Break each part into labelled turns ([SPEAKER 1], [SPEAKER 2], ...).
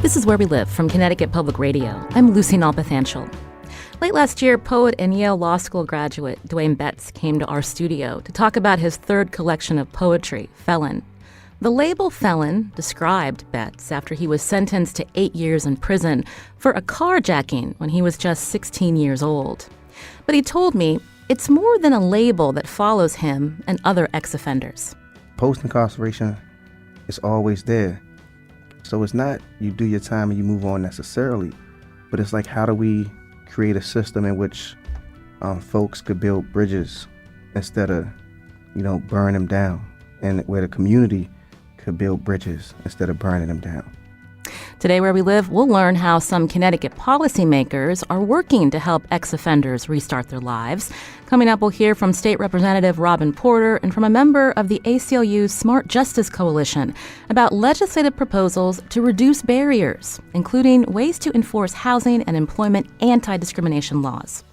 [SPEAKER 1] This is Where We Live from Connecticut Public Radio. I'm Lucy Nalpathanchel. Late last year, poet and Yale Law School graduate Dwayne Betts came to our studio to talk about his third collection of poetry, Felon. The label felon described Betts after he was sentenced to 8 years in prison for a carjacking when he was just 16 years old. But he told me it's more than a label that follows him and other ex-offenders.
[SPEAKER 2] Post-incarceration is always there. So it's not you do your time and you move on necessarily, but it's like, how do we create a system in which folks could build bridges instead of, burn them down, and where the community could build bridges instead of burning them down.
[SPEAKER 1] Today, Where We Live, we'll learn how some Connecticut policymakers are working to help ex-offenders restart their lives. Coming up, we'll hear from State Representative Robin Porter and from a member of the ACLU's Smart Justice Coalition about legislative proposals to reduce barriers, including ways to enforce housing and employment anti-discrimination laws.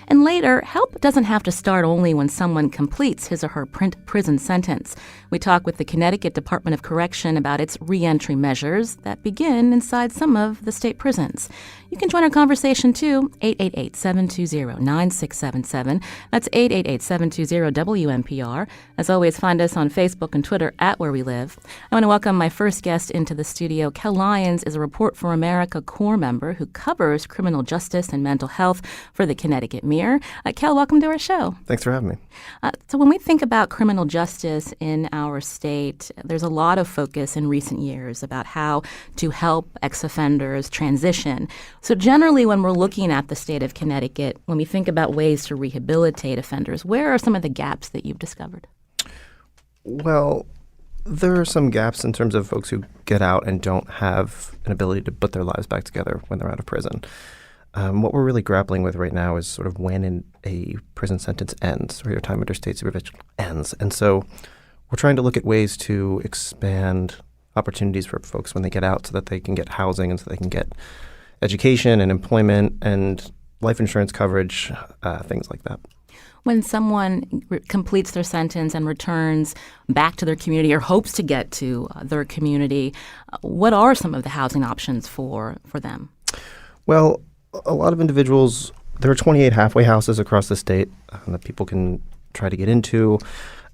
[SPEAKER 1] And later, help doesn't have to start only when someone completes his or her prison sentence. We talk with the Connecticut Department of Correction about its reentry measures that begin inside some of the state prisons. You can join our conversation too, 888-720-9677. That's 888-720-WNPR. As always, find us on Facebook and Twitter at Where We Live. I want to welcome my first guest into the studio. Kel Lyons is a Report for America Corps member who covers criminal justice and mental health for the Connecticut Mirror. Kel, welcome to our show.
[SPEAKER 3] Thanks for having me.
[SPEAKER 1] So when we think about criminal justice in our state, there's a lot of focus in recent years about how to help ex-offenders transition. So generally, when we're looking at the state of Connecticut, when we think about ways to rehabilitate offenders, where are some of the gaps that you've discovered?
[SPEAKER 3] Well, there are some gaps in terms of folks who get out and don't have an ability to put their lives back together when they're out of prison. What we're really grappling with right now is sort of when a prison sentence ends, or your time under state supervision ends. And so we're trying to look at ways to expand opportunities for folks when they get out so that they can get housing and so they can get education and employment and life insurance coverage, things like that.
[SPEAKER 1] When someone completes their sentence and returns back to their community or hopes to get to their community, what are some of the housing options for them?
[SPEAKER 3] Well, a lot of individuals, there are 28 halfway houses across the state that people can try to get into.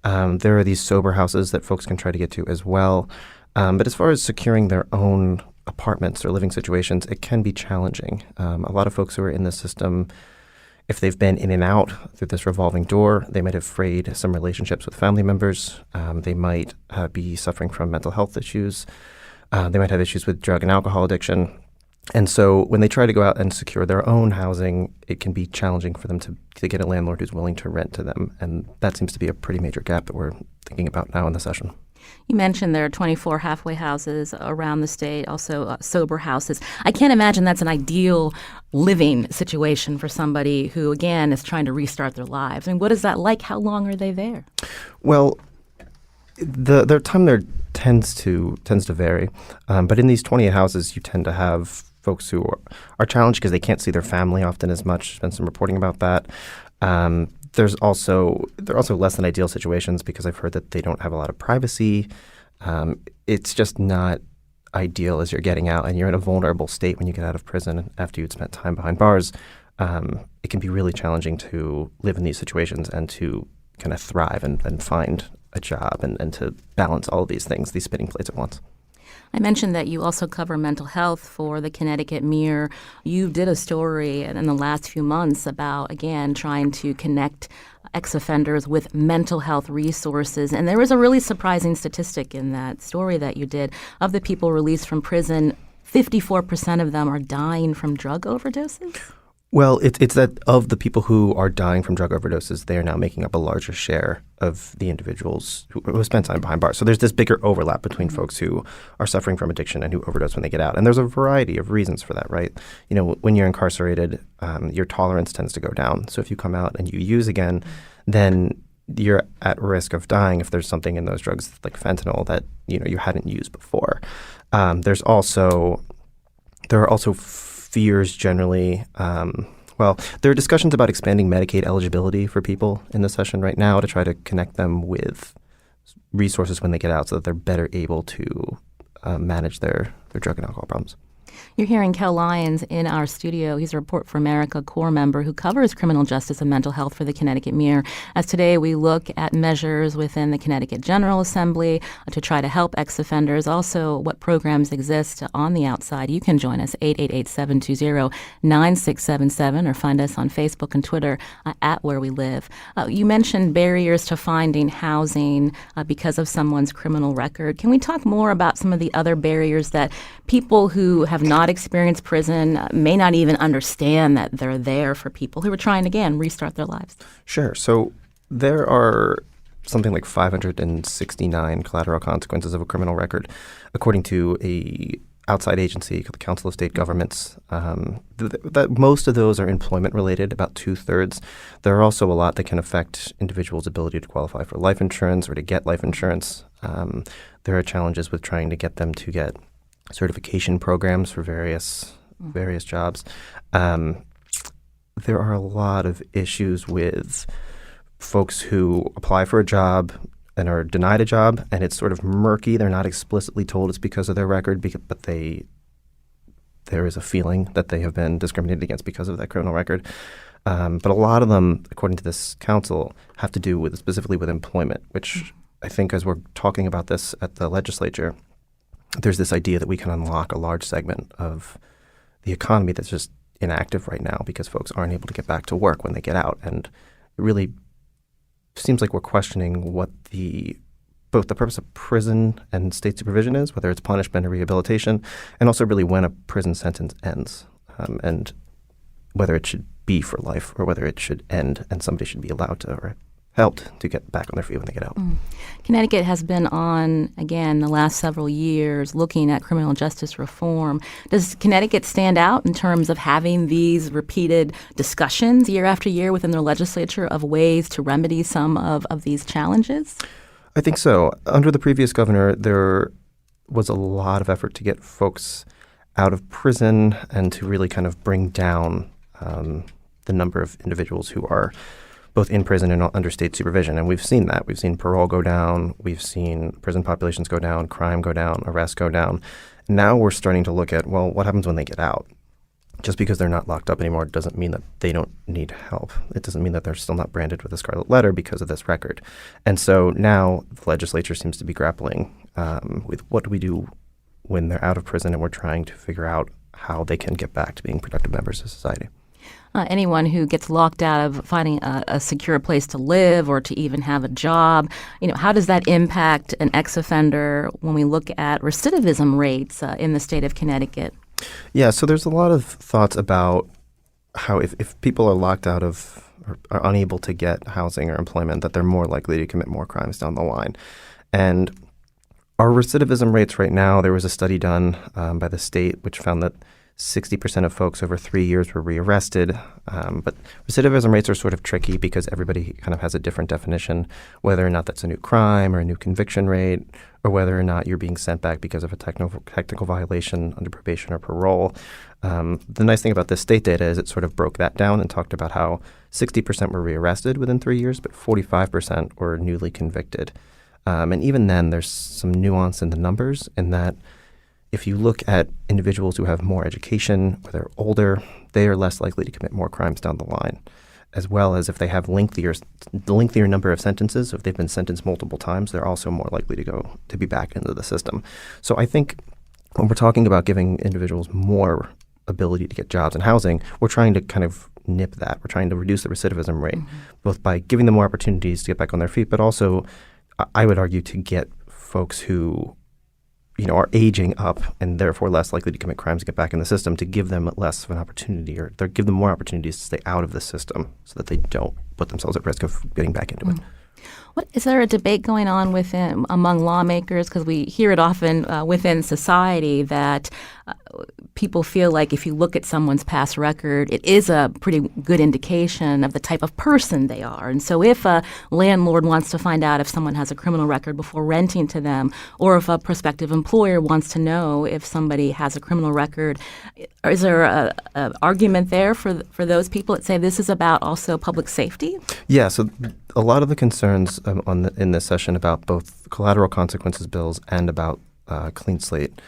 [SPEAKER 3] There are these sober houses that folks can try to get to as well. But as far as securing their own apartments or living situations, it can be challenging. A lot of folks who are in the system, if they've been in and out through this revolving door, they might have frayed some relationships with family members. They might be suffering from mental health issues. They might have issues with drug and alcohol addiction. And so when they try to go out and secure their own housing, it can be challenging for them to get a landlord who's willing to rent to them. And that seems to be a pretty major gap that we're thinking about now in the session.
[SPEAKER 1] You mentioned there are 24 halfway houses around the state, also sober houses. I can't imagine that's an ideal living situation for somebody who, again, is trying to restart their lives. I mean, what is that like? How long are they there?
[SPEAKER 3] Well, their time there tends to vary. But in these 28 houses, you tend to have folks who are challenged because they can't see their family often as much. There's been some reporting about that. They're also less than ideal situations because I've heard that they don't have a lot of privacy. It's just not ideal as you're getting out, and you're in a vulnerable state when you get out of prison after you'd spent time behind bars. It can be really challenging to live in these situations and to kind of thrive and find a job and to balance all of these things, these spinning plates at once.
[SPEAKER 1] I mentioned that you also cover mental health for the Connecticut Mirror. You did a story in the last few months about, again, trying to connect ex-offenders with mental health resources. And there was a really surprising statistic in that story that you did. Of the people released from prison, 54% of them are dying from drug overdoses?
[SPEAKER 3] Well, it's that of the people who are dying from drug overdoses, they are now making up a larger share of the individuals who spend time behind bars. So there's this bigger overlap between folks who are suffering from addiction and who overdose when they get out. And there's a variety of reasons for that, right? You know, when you're incarcerated, your tolerance tends to go down. So if you come out and you use again, then you're at risk of dying if there's something in those drugs like fentanyl that, you hadn't used before. There are also fears generally. There are discussions about expanding Medicaid eligibility for people in the session right now to try to connect them with resources when they get out so that they're better able to manage their drug and alcohol problems.
[SPEAKER 1] You're hearing Kel Lyons in our studio. He's a Report for America Corps member who covers criminal justice and mental health for the Connecticut Mirror. As today we look at measures within the Connecticut General Assembly to try to help ex-offenders, also what programs exist on the outside. You can join us, 888-720-9677, or find us on Facebook and Twitter at Where We Live. You mentioned barriers to finding housing because of someone's criminal record. Can we talk more about some of the other barriers that people who have not experienced prison may not even understand that they're there for people who are trying to, again, restart their lives?
[SPEAKER 3] Sure. So there are something like 569 collateral consequences of a criminal record, according to a outside agency called the Council of State Governments. That most of those are employment related, about 2/3. There are also a lot that can affect individuals' ability to qualify for life insurance or to get life insurance. There are challenges with trying to get them to get certification programs for various jobs. There are a lot of issues with folks who apply for a job and are denied a job, and it's sort of murky. They're not explicitly told it's because of their record, but there is a feeling that they have been discriminated against because of that criminal record. But a lot of them, according to this council, have to do with specifically with employment, which I think as we're talking about this at the legislature, there's this idea that we can unlock a large segment of the economy that's just inactive right now because folks aren't able to get back to work when they get out. And it really seems like we're questioning what both the purpose of prison and state supervision is, whether it's punishment or rehabilitation, and also really when a prison sentence ends, and whether it should be for life or whether it should end and somebody should be allowed to or helped to get back on their feet when they get out.
[SPEAKER 1] Connecticut has been on, again, the last several years looking at criminal justice reform. Does Connecticut stand out in terms of having these repeated discussions year after year within their legislature of ways to remedy some of these challenges?
[SPEAKER 3] I think so. Under the previous governor, there was a lot of effort to get folks out of prison and to really kind of bring down the number of individuals who are both in prison and under state supervision. And we've seen that. We've seen parole go down. We've seen prison populations go down, crime go down, arrests go down. Now we're starting to look at, well, what happens when they get out? Just because they're not locked up anymore doesn't mean that they don't need help. It doesn't mean that they're still not branded with a scarlet letter because of this record. And so now the legislature seems to be grappling with what do we do when they're out of prison, and we're trying to figure out how they can get back to being productive members of society.
[SPEAKER 1] Anyone who gets locked out of finding a secure place to live or to even have a job, how does that impact an ex-offender when we look at recidivism rates in the state of Connecticut?
[SPEAKER 3] Yeah, so there's a lot of thoughts about how if people are locked out of or are unable to get housing or employment, that they're more likely to commit more crimes down the line. And our recidivism rates right now, there was a study done by the state which found that 60% of folks over 3 years were rearrested. But recidivism rates are sort of tricky because everybody kind of has a different definition, whether or not that's a new crime or a new conviction rate, or whether or not you're being sent back because of a technical violation under probation or parole. The nice thing about this state data is it sort of broke that down and talked about how 60% were rearrested within 3 years, but 45% were newly convicted. And even then, there's some nuance in the numbers in that if you look at individuals who have more education or they're older, they are less likely to commit more crimes down the line, as well as if they have the lengthier number of sentences. If they've been sentenced multiple times, they're also more likely to be back into the system. So I think when we're talking about giving individuals more ability to get jobs and housing, we're trying to kind of nip that. We're trying to reduce the recidivism rate, both by giving them more opportunities to get back on their feet, but also, I would argue, to get folks who are aging up and therefore less likely to commit crimes to get back in the system, to give them less of an opportunity or give them more opportunities to stay out of the system so that they don't put themselves at risk of getting back into it.
[SPEAKER 1] Is there a debate going on among lawmakers? Because we hear it often within society that people feel like if you look at someone's past record, it is a pretty good indication of the type of person they are. And so if a landlord wants to find out if someone has a criminal record before renting to them, or if a prospective employer wants to know if somebody has a criminal record, is there an argument there for those people that say this is about also public safety? Yeah,
[SPEAKER 3] so a lot of the concerns in this session about both collateral consequences bills and about clean slate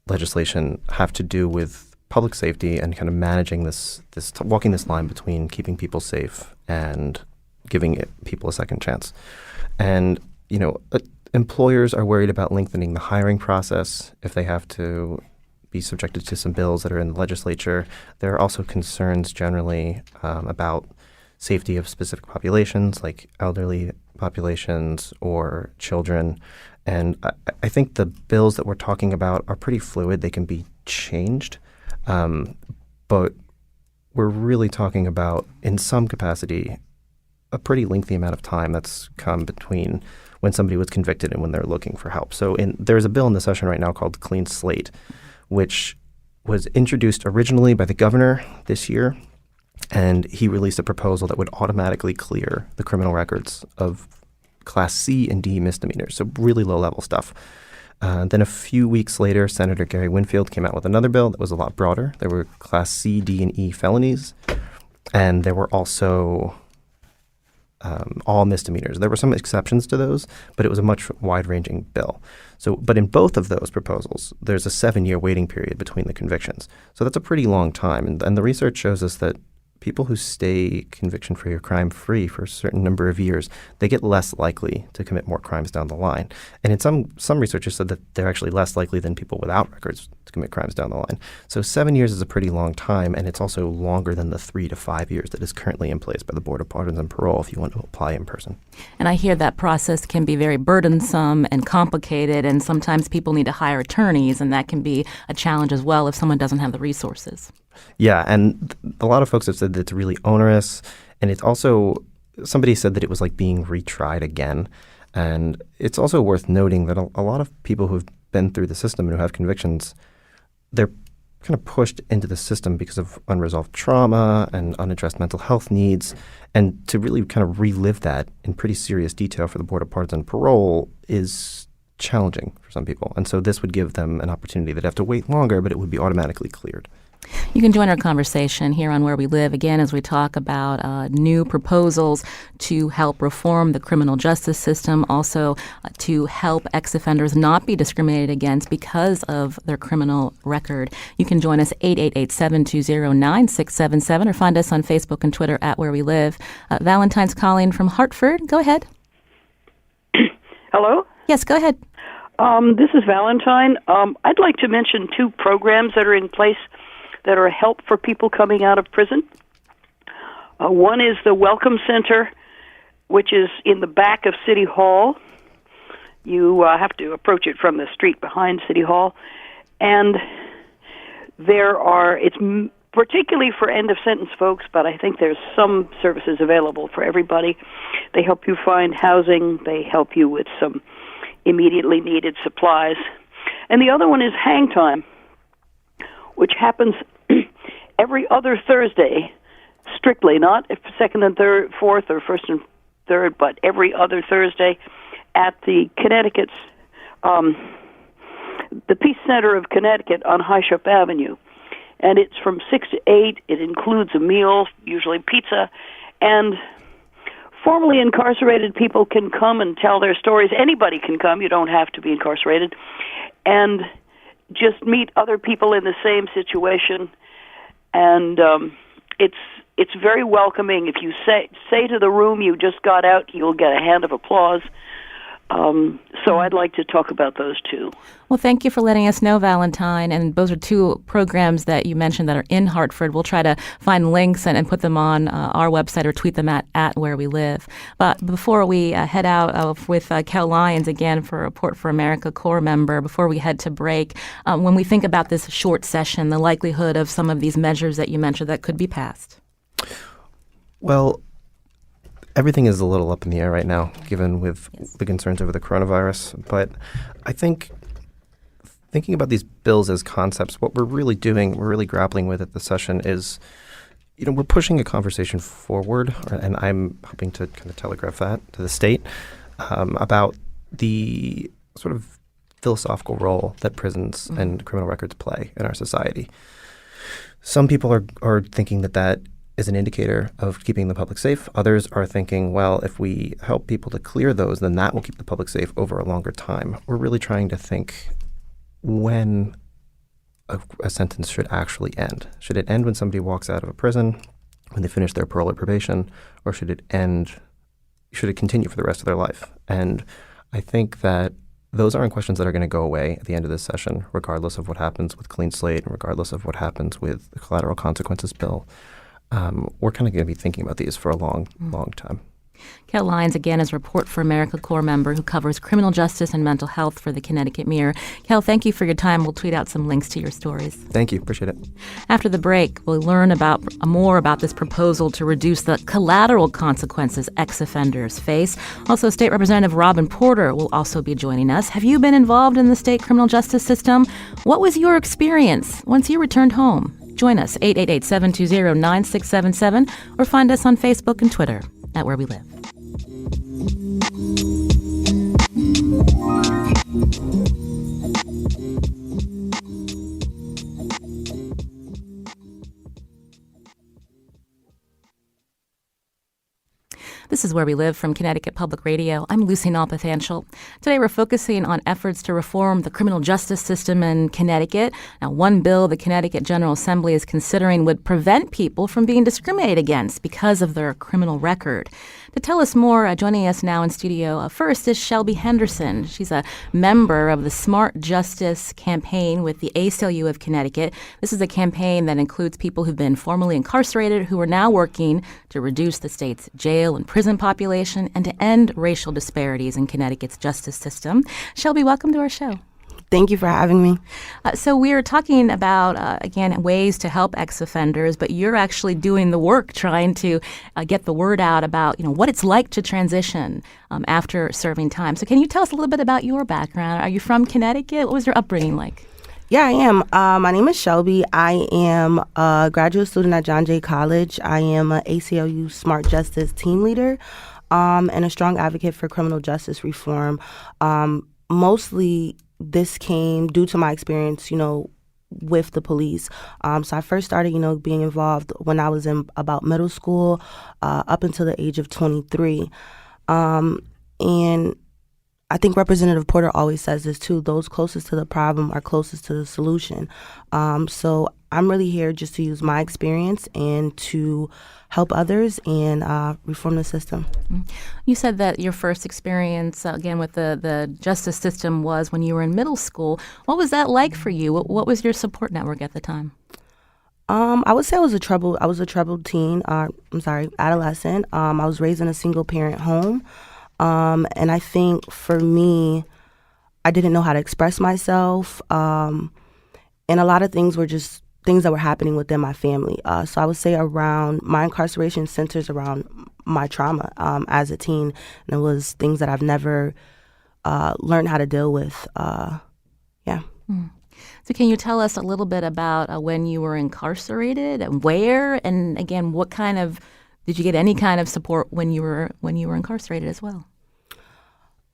[SPEAKER 3] legislation have to do with public safety and kind of managing walking this line between keeping people safe and giving people a second chance. And, employers are worried about lengthening the hiring process if they have to be subjected to some bills that are in the legislature. There are also concerns generally about safety of specific populations, like elderly populations or children. And I think the bills that we're talking about are pretty fluid. They can be changed. But we're really talking about, in some capacity, a pretty lengthy amount of time that's come between when somebody was convicted and when they're looking for help. So there's a bill in the session right now called Clean Slate, which was introduced originally by the governor this year, and he released a proposal that would automatically clear the criminal records of Class C and D misdemeanors, so really low-level stuff. Then a few weeks later, Senator Gary Winfield came out with another bill that was a lot broader. There were Class C, D, and E felonies, and there were also all misdemeanors. There were some exceptions to those, but it was a much wide-ranging bill. But in both of those proposals, there's a 7-year waiting period between the convictions. So that's a pretty long time. And the research shows us that people who stay conviction-free or crime-free for a certain number of years, they get less likely to commit more crimes down the line. And in some researchers said that they're actually less likely than people without records to commit crimes down the line. So 7 years is a pretty long time, and it's also longer than the 3 to 5 years that is currently in place by the Board of Pardons and Parole if you want to apply in person.
[SPEAKER 1] And I hear that process can be very burdensome and complicated, and sometimes people need to hire attorneys, and that can be a challenge as well if someone doesn't have the resources.
[SPEAKER 3] Yeah, and a lot of folks have said that it's really onerous, and it's also, somebody said that it was like being retried again. And it's also worth noting that a lot of people who've been through the system and who have convictions, they're kind of pushed into the system because of unresolved trauma and unaddressed mental health needs. And to really kind of relive that in pretty serious detail for the Board of Pardons and Parole is challenging for some people. And so this would give them an opportunity. They'd have to wait longer, but it would be automatically cleared.
[SPEAKER 1] You can join our conversation here on Where We Live, again, as we talk about new proposals to help reform the criminal justice system, also to help ex-offenders not be discriminated against because of their criminal record. You can join us 888-720-9677 or find us on Facebook and Twitter at Where We Live. Valentine's calling from Hartford. Go ahead.
[SPEAKER 4] Hello?
[SPEAKER 1] Yes, go ahead.
[SPEAKER 4] This is Valentine. I'd like to mention 2 programs that are in place that are a help for people coming out of prison. One is the Welcome Center, which is in the back of City Hall. You have to approach it from the street behind City Hall. And it's particularly for end-of-sentence folks, but I think there's some services available for everybody. They help you find housing. They help you with some immediately needed supplies. And the other one is Hang Time, which happens every other Thursday, strictly, not second and third, fourth, or first and third, but every other Thursday at the Connecticut's, the Peace Center of Connecticut on High Shop Avenue. And it's from 6 to 8. It includes a meal, usually pizza, and formerly incarcerated people can come and tell their stories. Anybody can come. You don't have to be incarcerated. And just meet other people in the same situation, and it's very welcoming. If you say to the room you just got out, you'll get a hand of applause. So I'd like to talk about those 2.
[SPEAKER 1] Well, thank you for letting us know, Valentine. And those are 2 programs that you mentioned that are in Hartford. We'll try to find links and put them on our website or tweet them at Where We Live. But before we head out with Kel Lyons again for Report for America Corps member, before we head to break, when we think about this short session, the likelihood of some of these measures that you mentioned that could be passed?
[SPEAKER 3] Well, everything is a little up in the air right now, given with the concerns over the coronavirus. But I think thinking about these bills as concepts, what we're really grappling with at the session is, we're pushing a conversation forward, and I'm hoping to kind of telegraph that to the state about the sort of philosophical role that prisons and criminal records play in our society. Some people are thinking that is an indicator of keeping the public safe. Others are thinking, well, if we help people to clear those, then that will keep the public safe over a longer time. We're really trying to think, when a sentence should actually end. Should it end when somebody walks out of a prison, when they finish their parole or probation, or should it continue for the rest of their life? And I think that those aren't questions that are going to go away at the end of this session, regardless of what happens with Clean Slate and regardless of what happens with the Collateral Consequences Bill. We're kind of going to be thinking about these for a long, long time.
[SPEAKER 1] Kel Lyons, again, is Report for America Corps member who covers criminal justice and mental health for the Connecticut Mirror. Kel, thank you for your time. We'll tweet out some links to your stories.
[SPEAKER 3] Thank you. Appreciate it.
[SPEAKER 1] After the break, we'll learn more about this proposal to reduce the collateral consequences ex-offenders face. Also, State Representative Robin Porter will also be joining us. Have you been involved in the state criminal justice system? What was your experience once you returned home? Join us, 888-720-9677, or find us on Facebook and Twitter at Where We Live. This is Where We Live from Connecticut Public Radio. I'm Lucy Nalpathanchel. Today we're focusing on efforts to reform the criminal justice system in Connecticut. Now, one bill the Connecticut General Assembly is considering would prevent people from being discriminated against because of their criminal record. To tell us more, joining us now in studio first is Shelby Henderson. She's a member of the Smart Justice campaign with the ACLU of Connecticut. This is a campaign that includes people who've been formerly incarcerated who are now working to reduce the state's jail and prison population and to end racial disparities in Connecticut's justice system. Shelby, welcome to our show.
[SPEAKER 5] Thank you for having me.
[SPEAKER 1] So we are talking about, again, ways to help ex-offenders, but you're actually doing the work trying to get the word out about, what it's like to transition after serving time. So can you tell us a little bit about your background? Are you from Connecticut? What was your upbringing like?
[SPEAKER 5] Yeah, I am. My name is Shelby. I am a graduate student at John Jay College. I am an ACLU Smart Justice team leader and a strong advocate for criminal justice reform. Mostly this came due to my experience, with the police. So I first started, being involved when I was in about middle school up until the age of 23. And I think Representative Porter always says this too, those closest to the problem are closest to the solution. So I'm really here just to use my experience and to help others and reform the system.
[SPEAKER 1] You said that your first experience, again, with the justice system was when you were in middle school. What was that like for you? What was your support network at the time?
[SPEAKER 5] I would say I was a troubled teen, adolescent. I was raised in a single parent home. And I think for me, I didn't know how to express myself. And a lot of things were just things that were happening within my family. So I would say around my incarceration centers around my trauma as a teen. And it was things that I've never learned how to deal with.
[SPEAKER 1] So can you tell us a little bit about when you were incarcerated and where? And again, did you get any kind of support when you were incarcerated as well?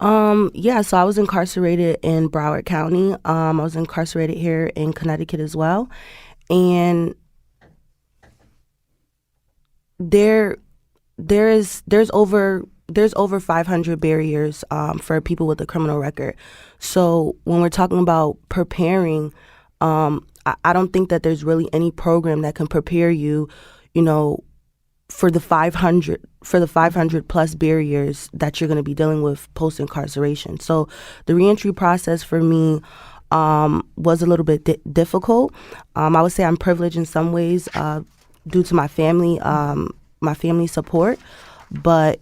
[SPEAKER 5] So I was incarcerated in Broward County. I was incarcerated here in Connecticut as well. And there's over 500 barriers for people with a criminal record. So when we're talking about preparing, I don't think that there's really any program that can prepare you, for the 500 plus barriers that you're going to be dealing with post incarceration. So the reentry process for me was a little bit difficult. I would say I'm privileged in some ways due to my family support, but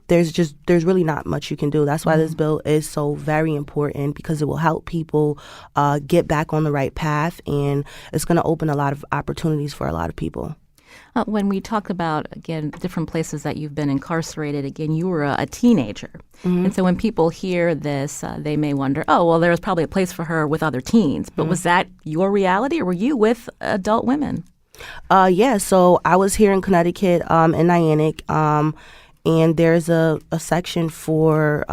[SPEAKER 5] there's really not much you can do. That's why this bill is so very important, because it will help people get back on the right path, and it's going to open a lot of opportunities for a lot of people.
[SPEAKER 1] When we talk about, again, different places that you've been incarcerated, again, you were a teenager. Mm-hmm. And so when people hear this, they may wonder, oh, well, there's probably a place for her with other teens. But was that your reality, or were you with adult women?
[SPEAKER 5] So I was here in Connecticut in Niantic, and there's a section for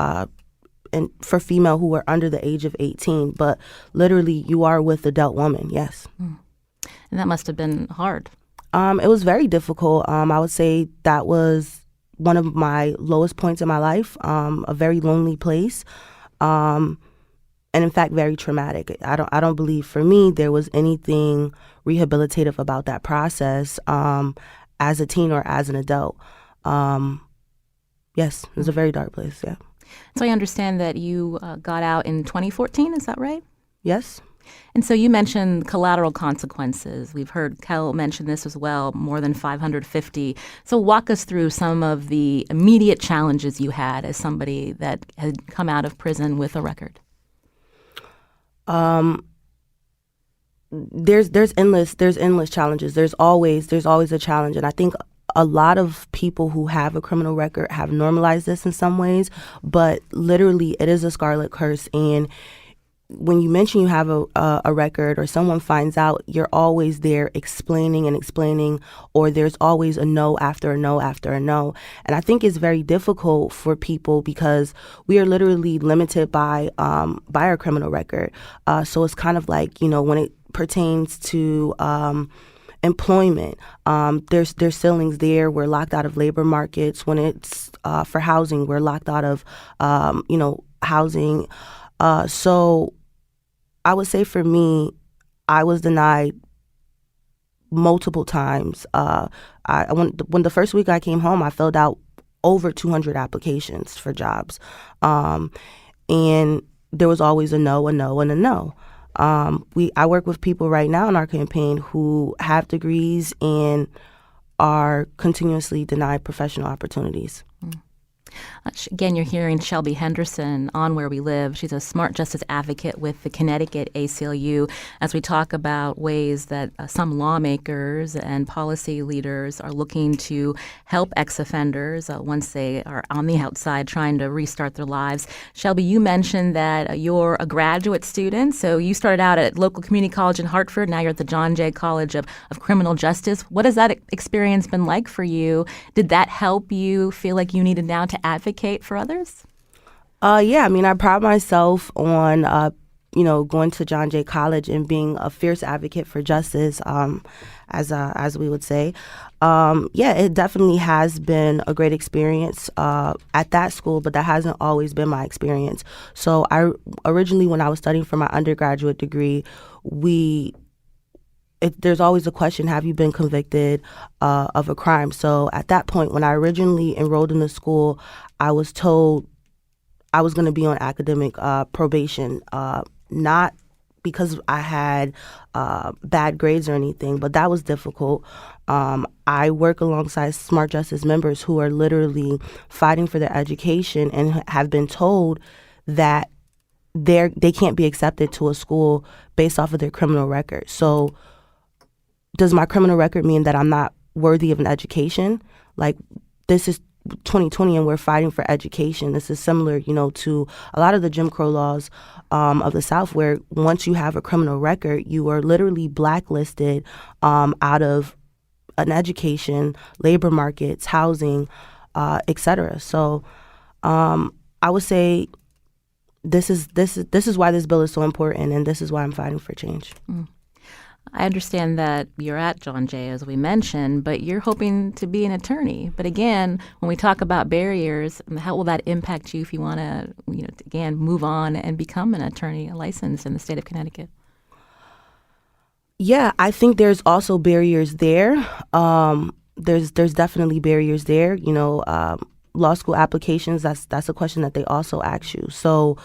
[SPEAKER 5] female who are under the age of 18. But literally, you are with adult women, yes.
[SPEAKER 1] And that must have been hard.
[SPEAKER 5] It was very difficult. I would say that was one of my lowest points in my life, a very lonely place. and in fact very traumatic. I don't believe for me there was anything rehabilitative about that process as a teen or as an adult. Yes, it was a very dark place. Yeah.
[SPEAKER 1] So I understand that you got out in 2014. Is that right?
[SPEAKER 5] Yes.
[SPEAKER 1] And so you mentioned collateral consequences. We've heard Kel mention this as well, more than 550. So walk us through some of the immediate challenges you had as somebody that had come out of prison with a record.
[SPEAKER 5] There's endless challenges. There's always a challenge, and I think a lot of people who have a criminal record have normalized this in some ways, but literally it is a scarlet curse. And when you mention you have a record or someone finds out, you're always there explaining, or there's always a no after a no after a no. And I think it's very difficult for people because we are literally limited by our criminal record. So it's kind of like, when it pertains to employment, there's ceilings there. We're locked out of labor markets. When it's for housing, we're locked out of housing. So I would say for me, I was denied multiple times. When the first week I came home, I filled out over 200 applications for jobs, and there was always a no, and a no. I work with people right now in our campaign who have degrees and are continuously denied professional opportunities.
[SPEAKER 1] Again, you're hearing Shelby Henderson on Where We Live. She's a smart justice advocate with the Connecticut ACLU as we talk about ways that some lawmakers and policy leaders are looking to help ex-offenders once they are on the outside trying to restart their lives. Shelby, you mentioned that you're a graduate student, so you started out at local community college in Hartford. Now you're at the John Jay College of Criminal Justice. What has that experience been like for you? Did that help you feel like you needed now to advocate for others?
[SPEAKER 5] Yeah, I mean, I pride myself on, going to John Jay College and being a fierce advocate for justice, as we would say. Yeah, it definitely has been a great experience at that school, but that hasn't always been my experience. So originally, when I was studying for my undergraduate degree, there's always a question, have you been convicted of a crime? So at that point, when I originally enrolled in the school, I was told I was going to be on academic probation, not because I had bad grades or anything, but that was difficult. I work alongside smart justice members who are literally fighting for their education and have been told that they can't be accepted to a school based off of their criminal record. So does my criminal record mean that I'm not worthy of an education? Like, this is 2020 and we're fighting for education. This is similar, to a lot of the Jim Crow laws of the South, where once you have a criminal record, you are literally blacklisted out of an education, labor markets, housing, etc. So I would say this is why this bill is so important, and this is why I'm fighting for change.
[SPEAKER 1] I understand that you're at John Jay, as we mentioned, but you're hoping to be an attorney. But again, when we talk about barriers, how will that impact you if you want to, again, move on and become an attorney licensed in the state of Connecticut?
[SPEAKER 5] Yeah, I think there's also barriers there. There's definitely barriers there. Law school applications, that's a question that they also ask you. So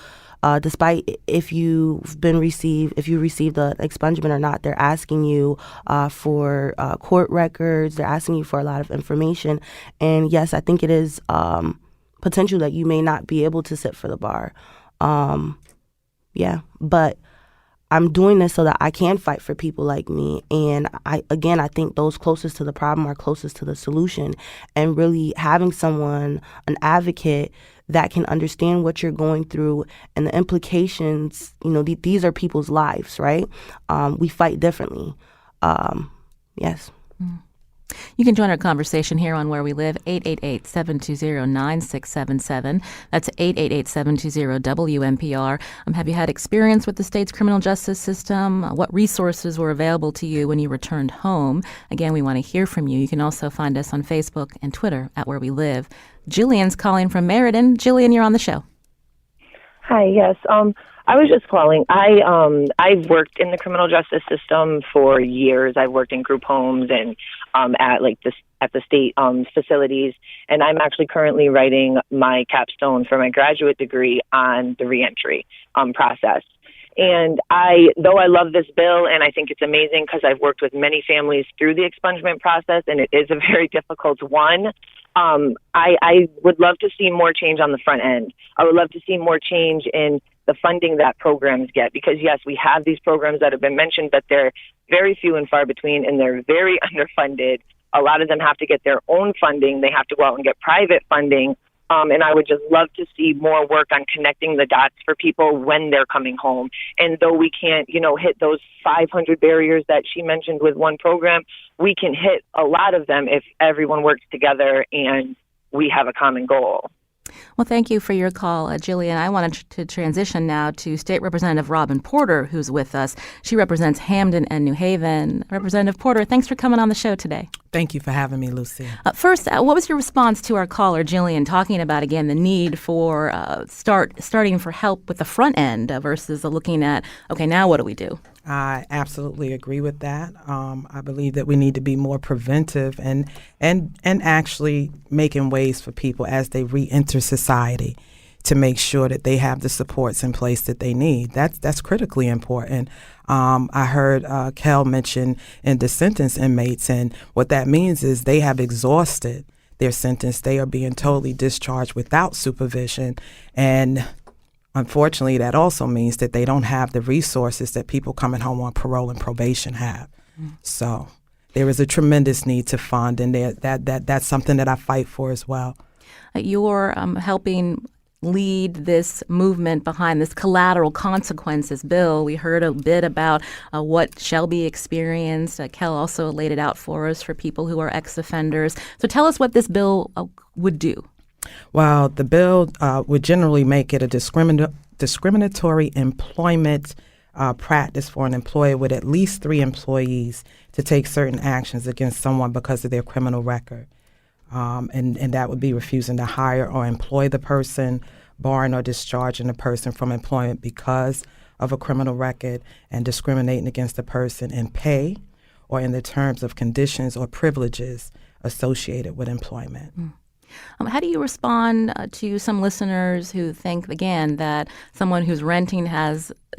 [SPEAKER 5] despite if you received an expungement or not, they're asking you for court records. They're asking you for a lot of information. And yes, I think it is potential that you may not be able to sit for the bar. Yeah, but I'm doing this so that I can fight for people like me. And I think those closest to the problem are closest to the solution. And really having someone, an advocate, that can understand what you're going through and the implications. These are people's lives, right? We fight differently. Yes.
[SPEAKER 1] You can join our conversation here on Where We Live, 888-720-9677. That's 888-720-WNPR. Have you had experience with the state's criminal justice system? What resources were available to you when you returned home? Again, we want to hear from you. You can also find us on Facebook and Twitter at Where We Live. Jillian's calling from Meriden. Jillian, you're on the show.
[SPEAKER 6] Hi, yes. I was just calling. I've worked in the criminal justice system for years. I've worked in group homes and at the state facilities, and I'm actually currently writing my capstone for my graduate degree on the reentry process. And though I love this bill and I think it's amazing because I've worked with many families through the expungement process, and it is a very difficult one. I would love to see more change on the front end. I would love to see more change in the funding that programs get, because yes, we have these programs that have been mentioned, but they're very few and far between, and they're very underfunded. A lot of them have to get their own funding. They have to go out and get private funding. And I would just love to see more work on connecting the dots for people when they're coming home. And though we can't, hit those 500 barriers that she mentioned with one program, we can hit a lot of them if everyone works together and we have a common goal.
[SPEAKER 1] Well, thank you for your call, Jillian. I wanted to transition now to State Representative Robin Porter, who's with us. She represents Hamden and New Haven. Representative Porter, thanks for coming on the show today.
[SPEAKER 7] Thank you for having me, Lucy.
[SPEAKER 1] First, what was your response to our caller, Jillian, talking about, again, the need for starting for help with the front end versus looking at, okay, now what do we do?
[SPEAKER 7] I absolutely agree with that. I believe that we need to be more preventive and actually making ways for people as they re-enter society to make sure that they have the supports in place that they need. That's critically important. I heard Kel mention in the sentence inmates, and what that means is they have exhausted their sentence. They are being totally discharged without supervision, and unfortunately, that also means that they don't have the resources that people coming home on parole and probation have. So there is a tremendous need to fund, and that's something that I fight for as well.
[SPEAKER 1] You're helping lead this movement behind this collateral consequences bill. We heard a bit about what shall be experienced. Kel also laid it out for us for people who are ex-offenders. So tell us what this bill would do.
[SPEAKER 7] Well, the bill would generally make it a discriminatory employment practice for an employer with at least 3 employees to take certain actions against someone because of their criminal record. And that would be refusing to hire or employ the person, barring or discharging the person from employment because of a criminal record, and discriminating against the person in pay or in the terms of conditions or privileges associated with employment.
[SPEAKER 1] How do you respond to some listeners who think, again, that someone who's renting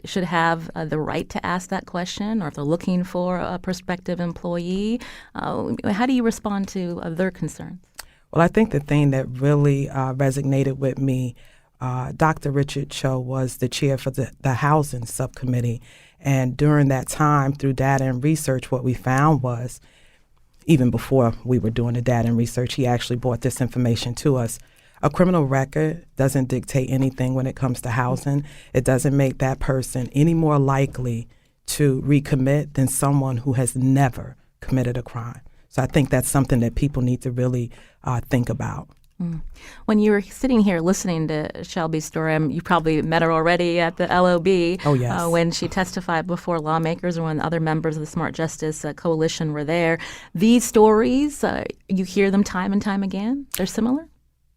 [SPEAKER 1] should have the right to ask that question, or if they're looking for a prospective employee? How do you respond to their concerns?
[SPEAKER 7] Well, I think the thing that really resonated with me, Dr. Richard Cho was the chair for the housing subcommittee. And during that time, through data and research, what we found was, even before we were doing the data and research, he actually brought this information to us. A criminal record doesn't dictate anything when it comes to housing. It doesn't make that person any more likely to recommit than someone who has never committed a crime. So I think that's something that people need to really think about.
[SPEAKER 1] When you were sitting here listening to Shelby's story, you probably met her already at the LOB.
[SPEAKER 7] Oh, yes.
[SPEAKER 1] When she testified before lawmakers, or when other members of the Smart Justice Coalition were there. These stories, you hear them time and time again? They're similar?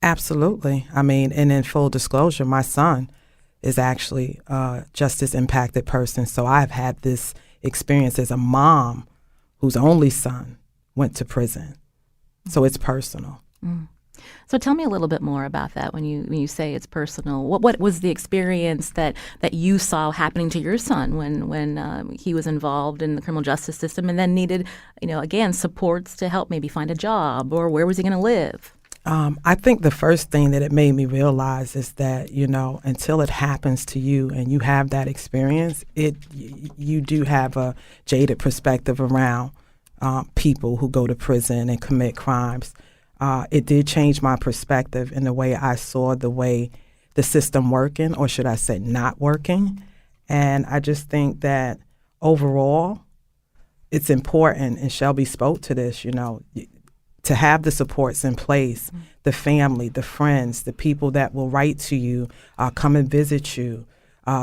[SPEAKER 7] Absolutely. I mean, and in full disclosure, my son is actually a justice impacted person. So I've had this experience as a mom whose only son went to prison. So it's personal.
[SPEAKER 1] So tell me a little bit more about that when you say it's personal. What was the experience that you saw happening to your son when he was involved in the criminal justice system and then needed, again, supports to help maybe find a job, or where was he going to live?
[SPEAKER 7] I think the first thing that it made me realize is that, until it happens to you and you have that experience, you do have a jaded perspective around people who go to prison and commit crimes. It did change my perspective in the way I saw the system working, or should I say not working. And I just think that overall, it's important, and Shelby spoke to this, to have the supports in place, the family, the friends, the people that will write to you, come and visit you,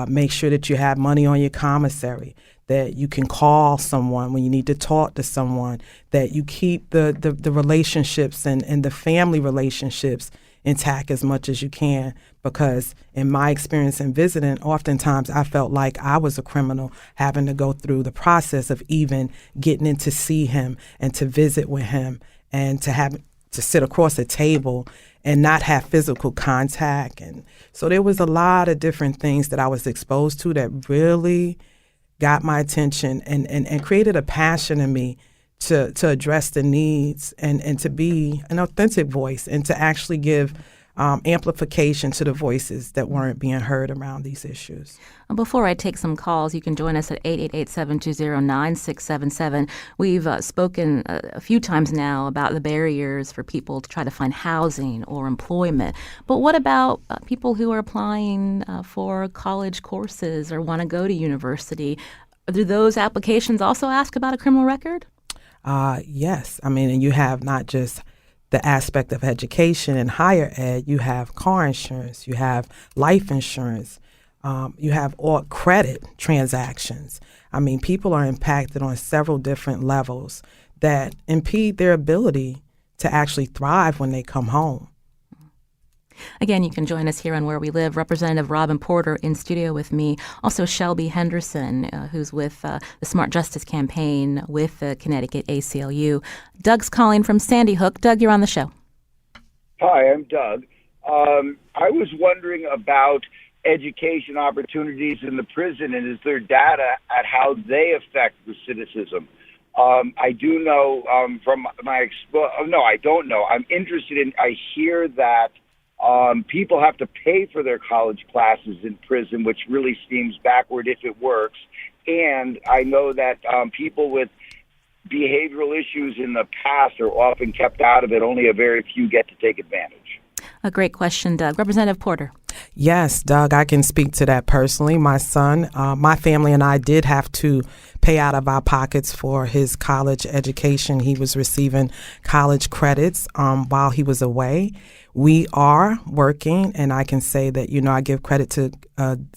[SPEAKER 7] make sure that you have money on your commissary, that you can call someone when you need to talk to someone, that you keep the relationships and the family relationships intact as much as you can, because in my experience in visiting, oftentimes I felt like I was a criminal having to go through the process of even getting in to see him and to visit with him and to have to sit across a table and not have physical contact. And so there was a lot of different things that I was exposed to that really got my attention and created a passion in me to address the needs and to be an authentic voice and to actually give amplification to the voices that weren't being heard around these issues.
[SPEAKER 1] Before I take some calls, you can join us at 888-720-9677. We've spoken a few times now about the barriers for people to try to find housing or employment. But what about people who are applying for college courses or want to go to university? Do those applications also ask about a criminal record?
[SPEAKER 7] Yes. I mean, and you have not just the aspect of education and higher ed, you have car insurance, you have life insurance, you have all credit transactions. I mean, people are impacted on several different levels that impede their ability to actually thrive when they come home.
[SPEAKER 1] Again, you can join us here on Where We Live. Representative Robin Porter in studio with me. Also, Shelby Henderson, who's with the Smart Justice Campaign with the Connecticut ACLU. Doug's calling from Sandy Hook. Doug, you're on the show.
[SPEAKER 8] Hi, I'm Doug. I was wondering about education opportunities in the prison, and is there data at how they affect recidivism? I do know from my no, I don't know. I'm interested in. I hear that people have to pay for their college classes in prison, which really seems backward if it works. And I know that people with behavioral issues in the past are often kept out of it. Only a very few get to take advantage.
[SPEAKER 1] A great question, Doug. Representative Porter.
[SPEAKER 7] Yes, Doug, I can speak to that personally. My son, my family and I did have to pay out of our pockets for his college education. He was receiving college credits while he was away. We are working, and I can say that, I give credit to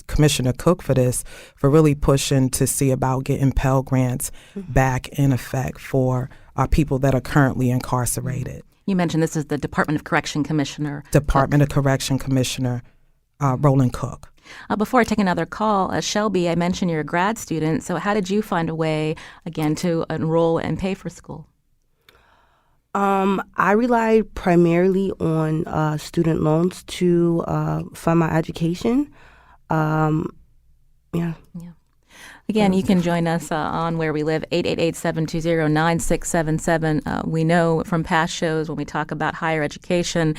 [SPEAKER 7] Commissioner Cook for this, for really pushing to see about getting Pell Grants back in effect for people that are currently incarcerated.
[SPEAKER 1] You mentioned this is the Department of Correction Commissioner.
[SPEAKER 7] Department of Correction Commissioner Roland Cook.
[SPEAKER 1] Before I take another call, Shelby, I mentioned you're a grad student. So how did you find a way, again, to enroll and pay for school?
[SPEAKER 5] I relied primarily on student loans to fund my education. Yeah.
[SPEAKER 1] Again, you can join us on Where We Live, 888-720-9677. We know from past shows when we talk about higher education,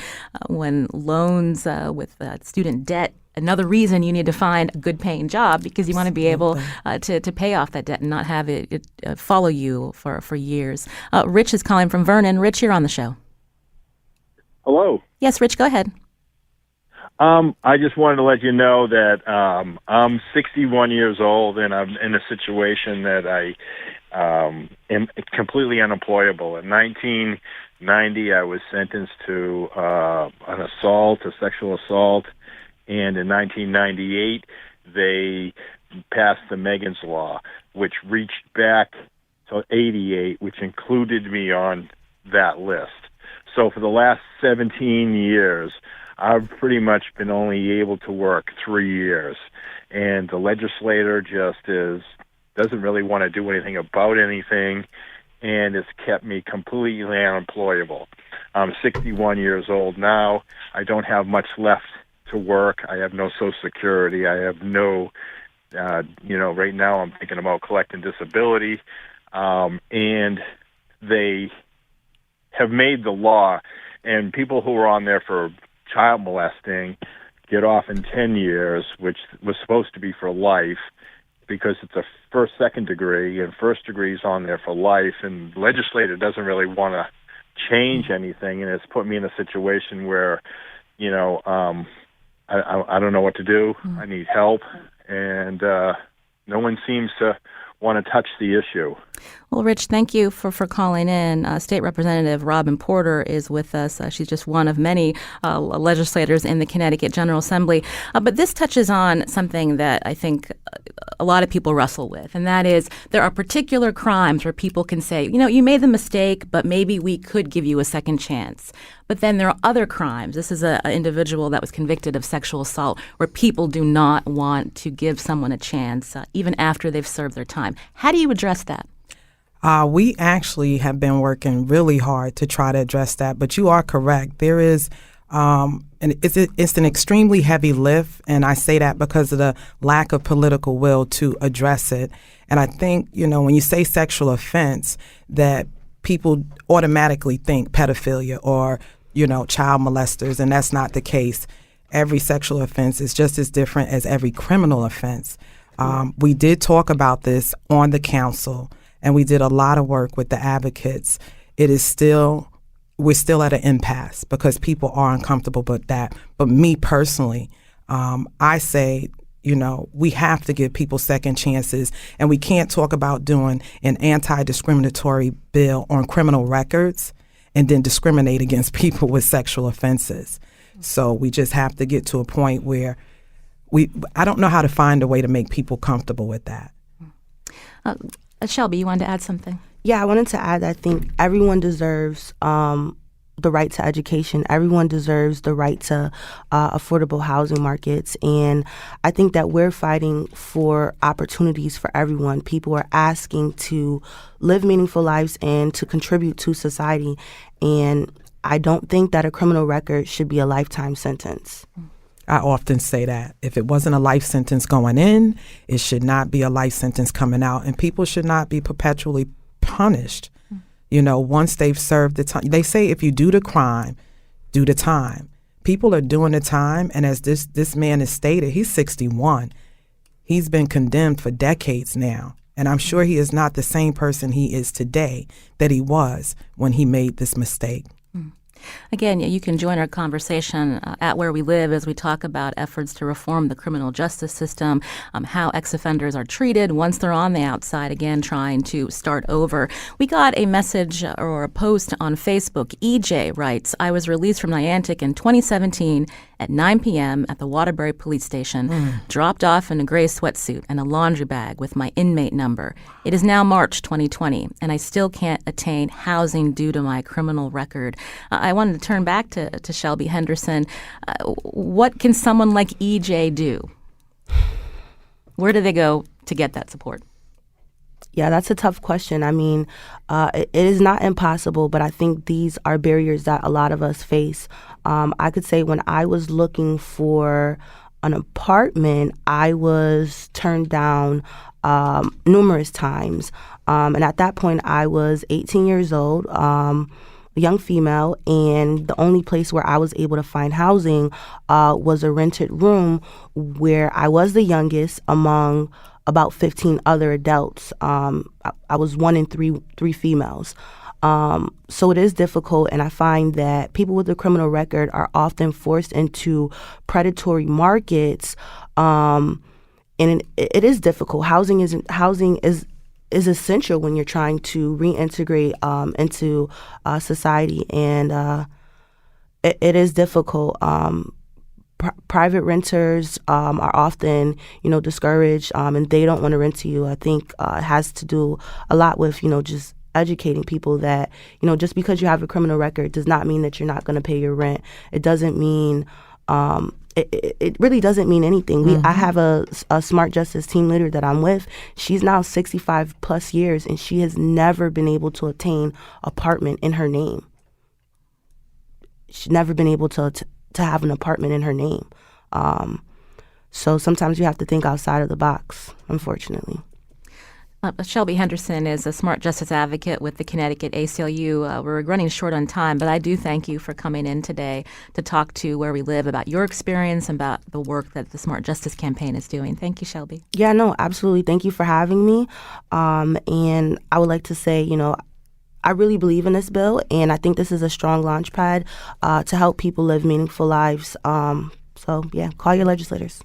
[SPEAKER 1] when loans with student debt, another reason you need to find a good-paying job because you want to be able to pay off that debt and not have it follow you for years. Rich is calling from Vernon. Rich, you're on the show.
[SPEAKER 9] Hello.
[SPEAKER 1] Yes, Rich, go ahead.
[SPEAKER 9] I just wanted to let you know that I'm 61 years old and I'm in a situation that I am completely unemployable. In 1990, I was sentenced to an assault, a sexual assault, and in 1998, they passed the Megan's Law, which reached back to 88, which included me on that list. So for the last 17 years, I've pretty much been only able to work 3 years, and the legislator just doesn't really want to do anything about anything, and it's kept me completely unemployable. I'm 61 years old now. I don't have much left to work. I have no Social Security. I have no, right now I'm thinking about collecting disability, and they have made the law, and people who are on there for child molesting get off in 10 years, which was supposed to be for life because it's a second degree, and first degree is on there for life, and the legislator doesn't really want to change anything, and it's put me in a situation where, I don't know what to do. I need help, and no one seems to want to touch the issue.
[SPEAKER 1] Well, Rich, thank you for calling in. State Representative Robin Porter is with us. She's just one of many legislators in the Connecticut General Assembly. But this touches on something that I think a lot of people wrestle with, and that is there are particular crimes where people can say, you made the mistake, but maybe we could give you a second chance. But then there are other crimes. This is an individual that was convicted of sexual assault where people do not want to give someone a chance, even after they've served their time. How do you address that?
[SPEAKER 7] We actually have been working really hard to try to address that, but you are correct. There is, and it's an extremely heavy lift, and I say that because of the lack of political will to address it. And I think, when you say sexual offense, that people automatically think pedophilia or, child molesters, and that's not the case. Every sexual offense is just as different as every criminal offense. We did talk about this on the council, and we did a lot of work with the advocates. We're still at an impasse because people are uncomfortable with that. But me personally, I say, we have to give people second chances, and we can't talk about doing an anti-discriminatory bill on criminal records and then discriminate against people with sexual offenses. So we just have to get to a point where I don't know how to find a way to make people comfortable with that.
[SPEAKER 1] Shelby, you wanted to add something?
[SPEAKER 5] Yeah, I wanted to add that I think everyone deserves the right to education. Everyone deserves the right to affordable housing markets. And I think that we're fighting for opportunities for everyone. People are asking to live meaningful lives and to contribute to society. And I don't think that a criminal record should be a lifetime sentence.
[SPEAKER 7] I often say that. If it wasn't a life sentence going in, it should not be a life sentence coming out. And people should not be perpetually punished, once they've served the time. They say if you do the crime, do the time. People are doing the time, and as this man has stated, he's 61. He's been condemned for decades now. And I'm sure he is not the same person he is today that he was when he made this mistake.
[SPEAKER 1] Again, you can join our conversation at Where We Live as we talk about efforts to reform the criminal justice system, how ex-offenders are treated once they're on the outside, again, trying to start over. We got a message or a post on Facebook. EJ writes, I was released from Niantic in 2017 at 9 p.m. at the Waterbury Police Station, dropped off in a gray sweatsuit and a laundry bag with my inmate number. It is now March 2020, and I still can't attain housing due to my criminal record. I wanted to turn back to Shelby Henderson. What can someone like EJ do? Where do they go to get that support?
[SPEAKER 5] Yeah, that's a tough question. I mean, it is not impossible, but I think these are barriers that a lot of us face. I could say when I was looking for an apartment, I was turned down numerous times. And at that point, I was 18 years old, a young female, and the only place where I was able to find housing was a rented room where I was the youngest among about 15 other adults. I was one in three females. So it is difficult, and I find that people with a criminal record are often forced into predatory markets, and it is difficult. Housing is essential when you're trying to reintegrate into society, and it is difficult. Private renters are often, discouraged, and they don't want to rent to you. I think it has to do a lot with, just educating people that, just because you have a criminal record does not mean that you're not going to pay your rent. It doesn't mean, it really doesn't mean anything. I have a Smart Justice team leader that I'm with. She's now 65 plus years, and she has never been able to obtain apartment in her name. She's never been able to have an apartment in her name. So sometimes you have to think outside of the box, unfortunately.
[SPEAKER 1] Shelby Henderson is a smart justice advocate with the Connecticut ACLU. We're running short on time, but I do thank you for coming in today to talk to Where We Live about your experience and about the work that the Smart Justice Campaign is doing. Thank you, Shelby.
[SPEAKER 5] Yeah, no, absolutely. Thank you for having me. And I would like to say, I really believe in this bill, and I think this is a strong launch pad to help people live meaningful lives. So, yeah, call your legislators.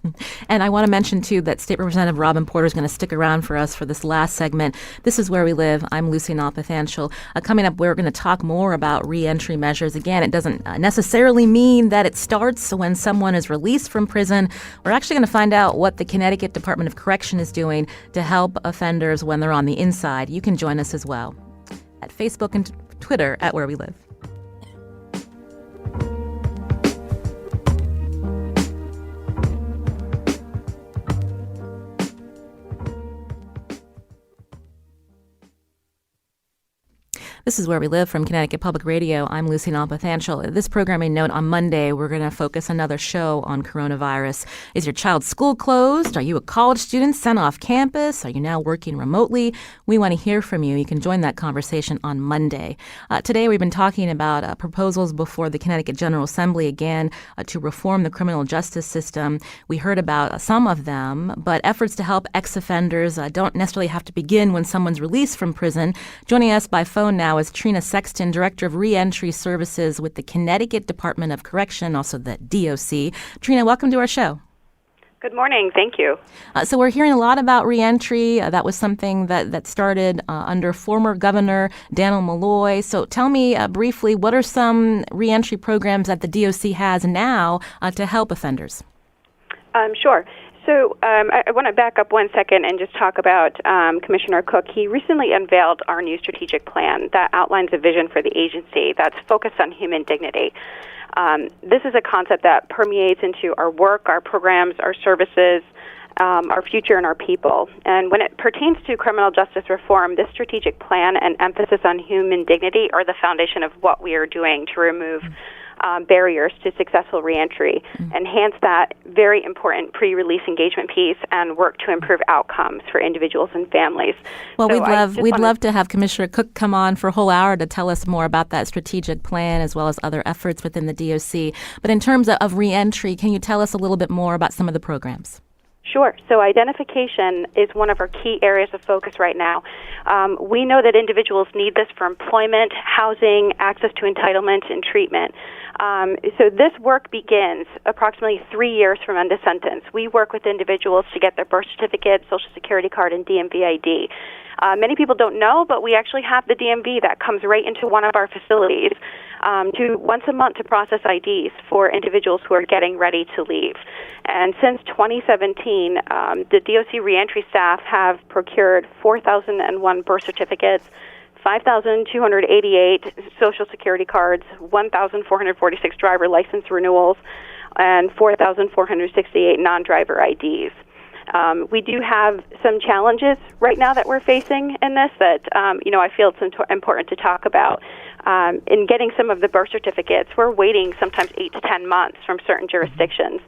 [SPEAKER 1] And I want to mention, too, that State Representative Robin Porter is going to stick around for us for this last segment. This is Where We Live. I'm Lucy Nalpathanchel. Coming up, we're going to talk more about reentry measures. Again, it doesn't necessarily mean that it starts when someone is released from prison. We're actually going to find out what the Connecticut Department of Correction is doing to help offenders when they're on the inside. You can join us as well at Facebook and Twitter at Where We Live. This is Where We Live from Connecticut Public Radio. I'm Lucy Nalpathanchel. This programming note, on Monday, we're going to focus another show on coronavirus. Is your child's school closed? Are you a college student sent off campus? Are you now working remotely? We want to hear from you. You can join that conversation on Monday. Today, we've been talking about proposals before the Connecticut General Assembly again to reform the criminal justice system. We heard about some of them, but efforts to help ex-offenders don't necessarily have to begin when someone's released from prison. Joining us by phone now is Trina Sexton, Director of Reentry Services with the Connecticut Department of Correction, also the DOC. Trina, welcome to our show.
[SPEAKER 10] Good morning. Thank you.
[SPEAKER 1] So we're hearing a lot about reentry. That was something that started under former Governor Daniel Malloy. So tell me briefly, what are some reentry programs that the DOC has now to help offenders?
[SPEAKER 10] Sure. So I want to back up 1 second and just talk about Commissioner Cook. He recently unveiled our new strategic plan that outlines a vision for the agency that's focused on human dignity. This is a concept that permeates into our work, our programs, our services, our future, and our people. And when it pertains to criminal justice reform, this strategic plan and emphasis on human dignity are the foundation of what we are doing to remove barriers to successful reentry, enhance that very important pre-release engagement piece, and work to improve outcomes for individuals and families.
[SPEAKER 1] Well, so we'd love to have Commissioner Cook come on for a whole hour to tell us more about that strategic plan as well as other efforts within the DOC. But in terms of reentry, can you tell us a little bit more about some of the programs?
[SPEAKER 10] Sure. So identification is one of our key areas of focus right now. We know that individuals need this for employment, housing, access to entitlement, and treatment. So this work begins approximately 3 years from end of sentence. We work with individuals to get their birth certificate, Social Security card, and DMV ID. Many people don't know, but we actually have the DMV that comes right into one of our facilities to once a month to process IDs for individuals who are getting ready to leave. And since 2017, the DOC reentry staff have procured 4,001 birth certificates, 5,288 Social Security cards, 1,446 driver license renewals, and 4,468 non-driver IDs. We do have some challenges right now that we're facing in this that, I feel it's important to talk about. In getting some of the birth certificates, we're waiting sometimes 8 to 10 months from certain jurisdictions.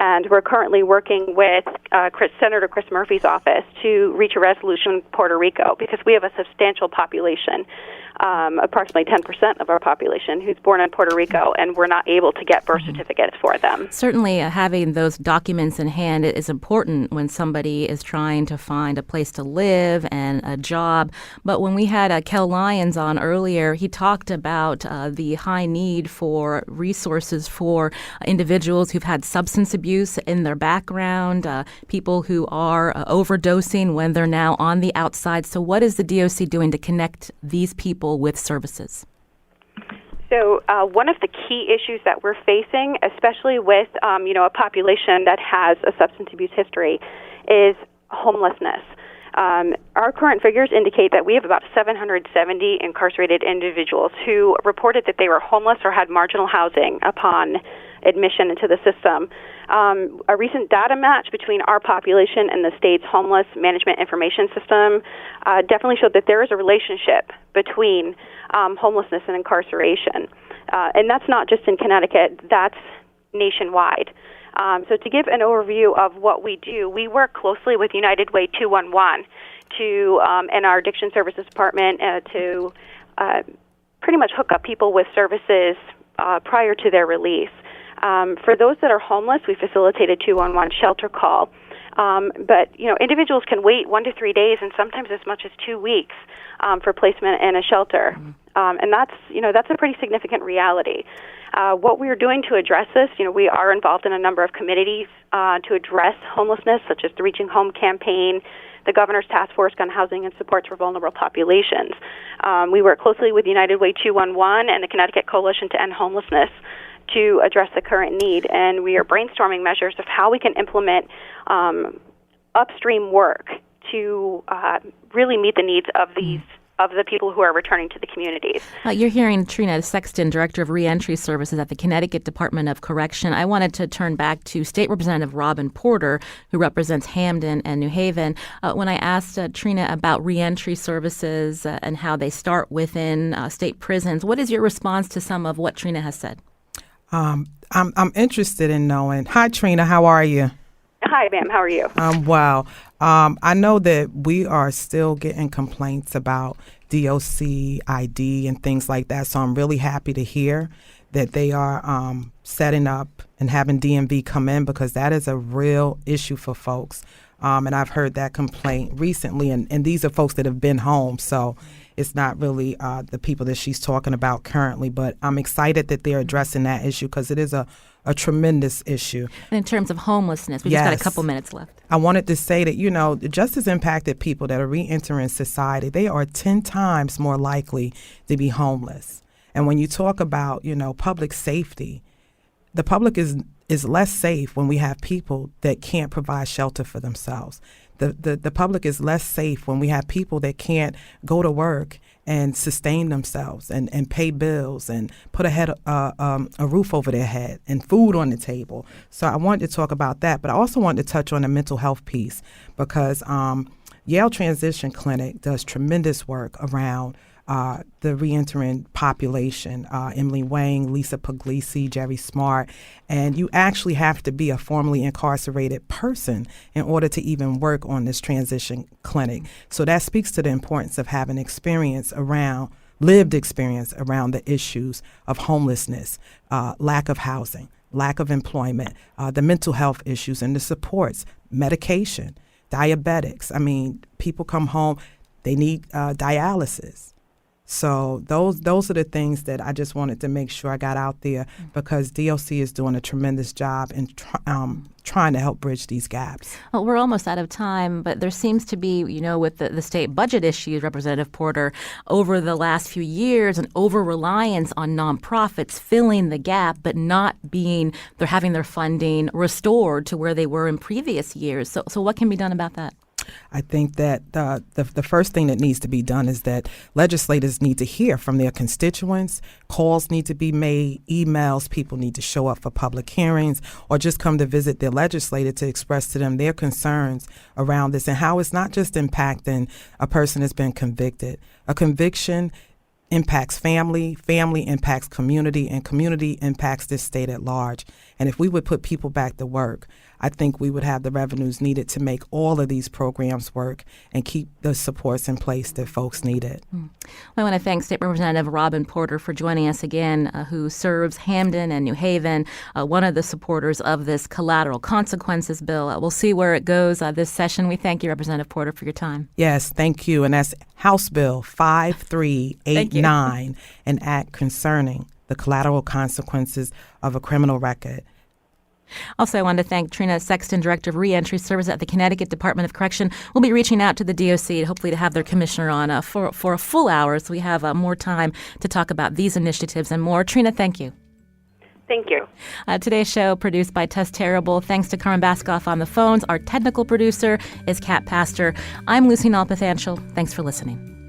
[SPEAKER 10] And we're currently working with Senator Chris Murphy's office to reach a resolution in Puerto Rico because we have a substantial population, approximately 10% of our population, who's born in Puerto Rico, and we're not able to get birth certificates for them.
[SPEAKER 1] Certainly, having those documents in hand is important when somebody is trying to find a place to live and a job. But when we had Kel Lyons on earlier, he talked about the high need for resources for individuals who've had substance abuse in their background, people who are overdosing when they're now on the outside. So what is the DOC doing to connect these people with services?
[SPEAKER 10] So one of the key issues that we're facing, especially with a population that has a substance abuse history, is homelessness. Our current figures indicate that we have about 770 incarcerated individuals who reported that they were homeless or had marginal housing upon admission into the system. A recent data match between our population and the state's homeless management information system definitely showed that there is a relationship between homelessness and incarceration. And that's not just in Connecticut, that's nationwide. So to give an overview of what we do, we work closely with United Way 211 and our Addiction Services Department to pretty much hook up people with services prior to their release. For those that are homeless, we facilitate a 211 shelter call. But individuals can wait 1 to 3 days and sometimes as much as 2 weeks for placement in a shelter. And that's a pretty significant reality. What we are doing to address this, we are involved in a number of committees to address homelessness, such as the Reaching Home campaign, the Governor's Task Force on Housing and Supports for Vulnerable Populations. We work closely with United Way 211 and the Connecticut Coalition to End Homelessness to address the current need, and we are brainstorming measures of how we can implement upstream work to really meet the needs of the people who are returning to the communities.
[SPEAKER 1] You're hearing Trina Sexton, Director of Reentry Services at the Connecticut Department of Correction. I wanted to turn back to State Representative Robin Porter, who represents Hamden and New Haven. When I asked Trina about reentry services and how they start within state prisons, what is your response to some of what Trina has said?
[SPEAKER 7] I'm interested in knowing. Hi, Trina. How are you?
[SPEAKER 10] Hi, ma'am. How are you?
[SPEAKER 7] Wow. I know that we are still getting complaints about DOC ID and things like that. So I'm really happy to hear that they are setting up and having DMV come in, because that is a real issue for folks. And I've heard that complaint recently, and these are folks that have been home. So it's not really the people that she's talking about currently, but I'm excited that they're addressing that issue, because it is a tremendous issue.
[SPEAKER 1] And in terms of homelessness, we just got a couple minutes left.
[SPEAKER 7] I wanted to say that, the justice impacted people that are reentering society, they are 10 times more likely to be homeless. And when you talk about, public safety, the public is less safe when we have people that can't provide shelter for themselves. The public is less safe when we have people that can't go to work and sustain themselves and pay bills and put a roof over their head and food on the table. So I wanted to talk about that, but I also wanted to touch on the mental health piece, because Yale Transition Clinic does tremendous work around the reentering population, Emily Wang, Lisa Puglisi, Jerry Smart, and you actually have to be a formerly incarcerated person in order to even work on this transition clinic. So that speaks to the importance of having lived experience around the issues of homelessness, lack of housing, lack of employment, the mental health issues and the supports, medication, diabetics. I mean, people come home, they need dialysis. So those are the things that I just wanted to make sure I got out there, because DOC is doing a tremendous job in trying to help bridge these gaps.
[SPEAKER 1] Well, we're almost out of time, but there seems to be, with the state budget issues, Representative Porter, over the last few years, an over-reliance on nonprofits filling the gap, but they're having their funding restored to where they were in previous years. So what can be done about that?
[SPEAKER 7] I think that the first thing that needs to be done is that legislators need to hear from their constituents. Calls need to be made, emails, people need to show up for public hearings, or just come to visit their legislator to express to them their concerns around this and how it's not just impacting a person that's been convicted. A conviction impacts family impacts community, and community impacts this state at large. And if we would put people back to work, I think we would have the revenues needed to make all of these programs work and keep the supports in place that folks needed.
[SPEAKER 1] Well, I want to thank State Representative Robin Porter for joining us again, who serves Hamden and New Haven, one of the supporters of this collateral consequences bill. We'll see where it goes this session. We thank you, Representative Porter, for your time.
[SPEAKER 7] Yes, thank you. And that's House Bill 5389, an act concerning the collateral consequences of a criminal record.
[SPEAKER 1] Also, I want to thank Trina Sexton, Director of Reentry Services at the Connecticut Department of Correction. We'll be reaching out to the DOC, hopefully to have their commissioner on for a full hour, so we have more time to talk about these initiatives and more. Trina, thank you.
[SPEAKER 10] Thank you.
[SPEAKER 1] Today's show produced by Tess Terrible. Thanks to Carmen Baskoff on the phones. Our technical producer is Kat Pastor. I'm Lucy Nalpathanchel. Thanks for listening.